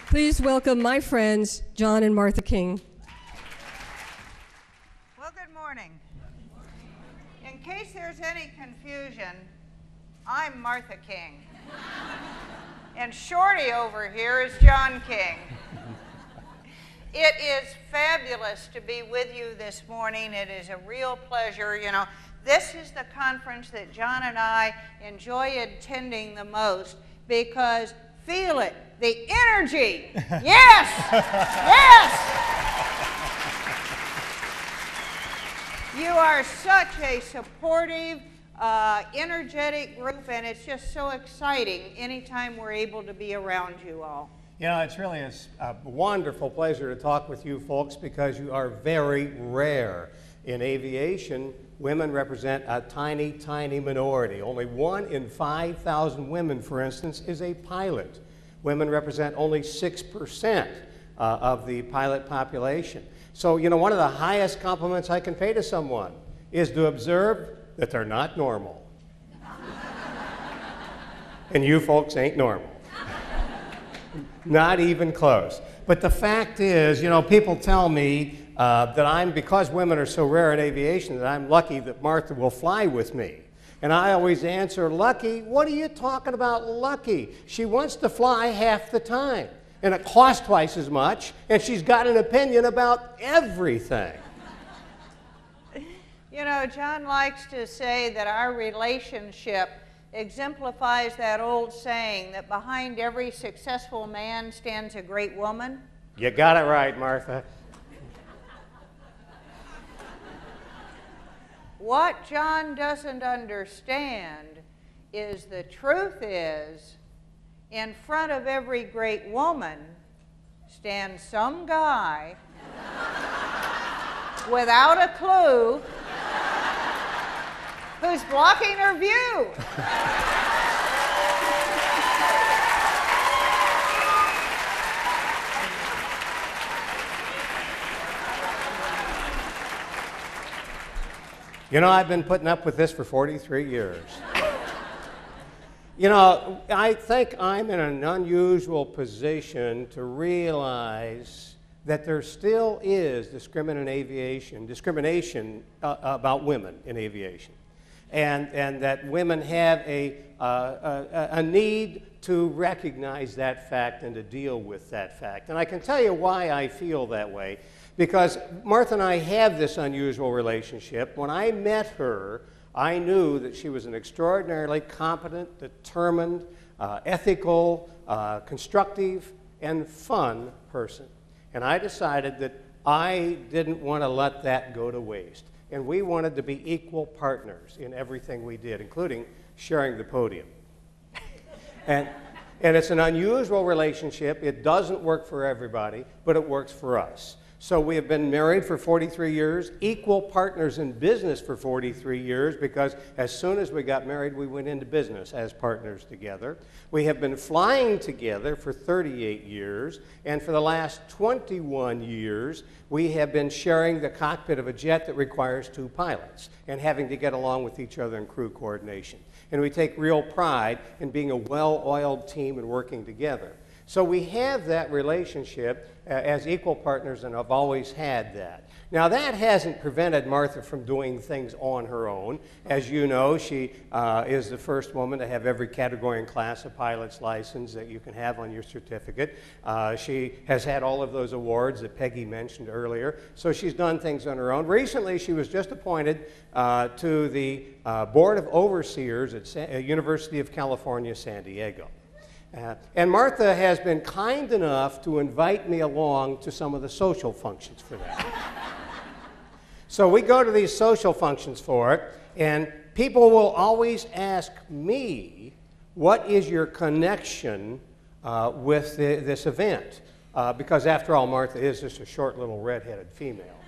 Please welcome my friends, John and Martha King. Well, good morning. In case there's any confusion, I'm Martha King. And Shorty over here is John King. It is fabulous to be with you this morning. It is a real pleasure. You know, this is the conference that John and I enjoy attending the most because, feel it, the energy. Yes! Yes! You are such a supportive, energetic group, and it's just so exciting anytime we're able to be around you all. You know, it's really a wonderful pleasure to talk with you folks because you are very rare. In aviation, women represent a tiny, tiny minority. Only 1 in 5,000 women, for instance, is a pilot. Women represent only 6% of the pilot population. So, you know, one of the highest compliments I can pay to someone is to observe that they're not normal. And you folks ain't normal. Not even close. But the fact is, you know, people tell me that because women are so rare in aviation, that I'm lucky that Martha will fly with me. And I always answer, lucky? What are you talking about lucky? She wants to fly half the time. And it costs twice as much, and she's got an opinion about everything. You know, John likes to say that our relationship exemplifies that old saying that behind every successful man stands a great woman. You got it right, Martha. What John doesn't understand is the truth is, in front of every great woman stands some guy without a clue who's blocking her view. You know, I've been putting up with this for 43 years. You know, I think I'm in an unusual position to realize that there still is discrimination about women in aviation. And that women have a need to recognize that fact and to deal with that fact. And I can tell you why I feel that way. Because Martha and I have this unusual relationship. When I met her, I knew that she was an extraordinarily competent, determined, ethical, constructive, and fun person. And I decided that I didn't want to let that go to waste. And we wanted to be equal partners in everything we did, including sharing the podium. And it's an unusual relationship. It doesn't work for everybody, but it works for us. So we have been married for 43 years, equal partners in business for 43 years, because as soon as we got married, we went into business as partners together. We have been flying together for 38 years, and for the last 21 years, we have been sharing the cockpit of a jet that requires 2 pilots and having to get along with each other in crew coordination. And we take real pride in being a well-oiled team and working together. So we have that relationship as equal partners, and I've always had that. Now, that hasn't prevented Martha from doing things on her own. As you know, she is the first woman to have every category and class of pilot's license that you can have on your certificate. She has had all of those awards that Peggy mentioned earlier. So she's done things on her own. Recently, she was just appointed to the Board of Overseers at University of California, San Diego. And Martha has been kind enough to invite me along to some of the social functions for that. So we go to these social functions for it, and people will always ask me, what is your connection with this event? Because after all, Martha is just a short little red-headed female.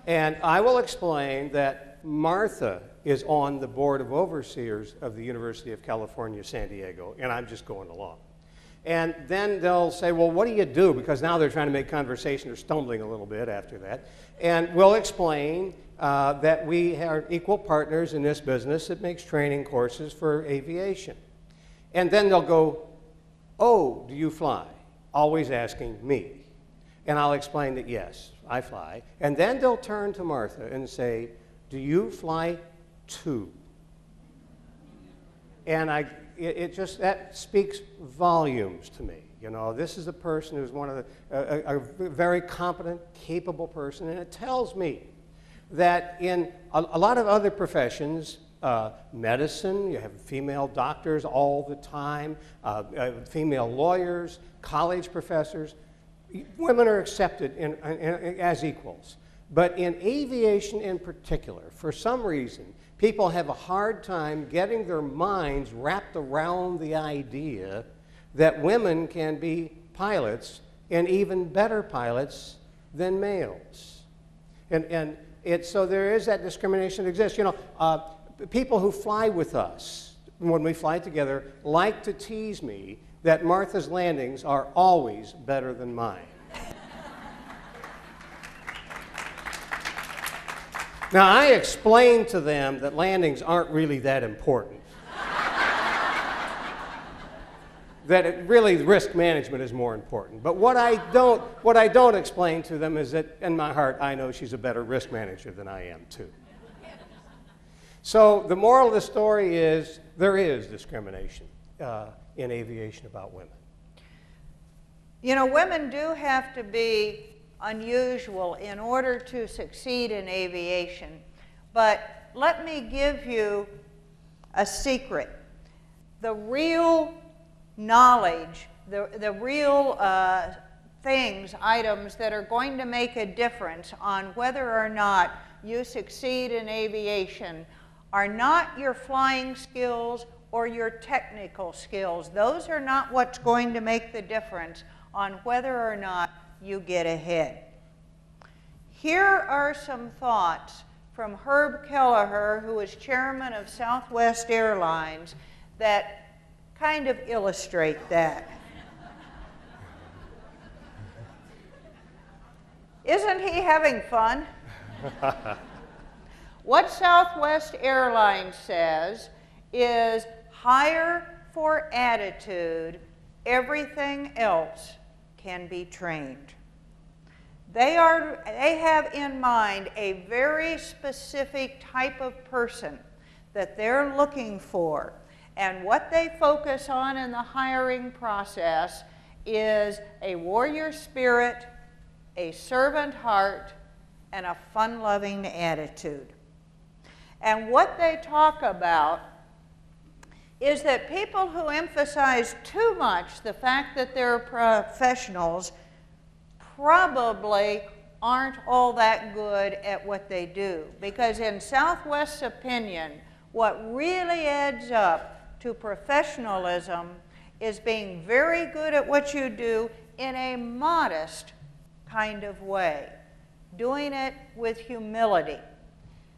And I will explain that Martha is on the Board of Overseers of the University of California, San Diego, and I'm just going along. And then they'll say, well, what do you do? Because now they're trying to make conversation. They're stumbling a little bit after that. And we'll explain that we are equal partners in this business that makes training courses for aviation. And then they'll go, oh, do you fly? always asking me. And I'll explain that, yes, I fly. And then they'll turn to Martha and say, do you fly too? And that speaks volumes to me. You know, this is a person who's a very competent, capable person, and it tells me that in a lot of other professions, medicine, you have female doctors all the time, female lawyers, college professors, women are accepted as equals. But in aviation in particular, for some reason, people have a hard time getting their minds wrapped around the idea that women can be pilots and even better pilots than males. So there is that discrimination that exists. You know, people who fly with us, when we fly together, like to tease me that Martha's landings are always better than mine. Now, I explain to them that landings aren't really that important. That really risk management is more important. But what I don't explain to them is that in my heart I know she's a better risk manager than I am too. So the moral of the story is there is discrimination in aviation about women. You know, women do have to be unusual in order to succeed in aviation. But let me give you a secret. The real knowledge, the real items that are going to make a difference on whether or not you succeed in aviation are not your flying skills or your technical skills. Those are not what's going to make the difference on whether or not you get ahead. Here are some thoughts from Herb Kelleher, who is chairman of Southwest Airlines, that kind of illustrate that. Isn't he having fun? What Southwest Airlines says is hire for attitude, everything else can be trained. They have in mind a very specific type of person that they're looking for. And what they focus on in the hiring process is a warrior spirit, a servant heart, and a fun-loving attitude. And what they talk about is that people who emphasize too much the fact that they're professionals probably aren't all that good at what they do. Because in Southwest's opinion, what really adds up to professionalism is being very good at what you do in a modest kind of way, doing it with humility.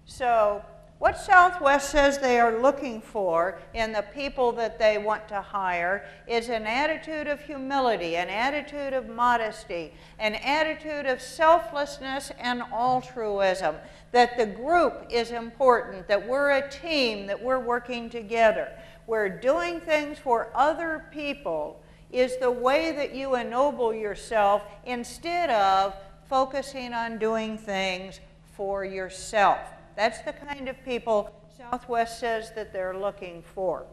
So what Southwest says they are looking for in the people that they want to hire is an attitude of humility, an attitude of modesty, an attitude of selflessness and altruism, that the group is important, that we're a team, that we're working together. Where doing things for other people is the way that you ennoble yourself instead of focusing on doing things for yourself. That's the kind of people Southwest says that they're looking for.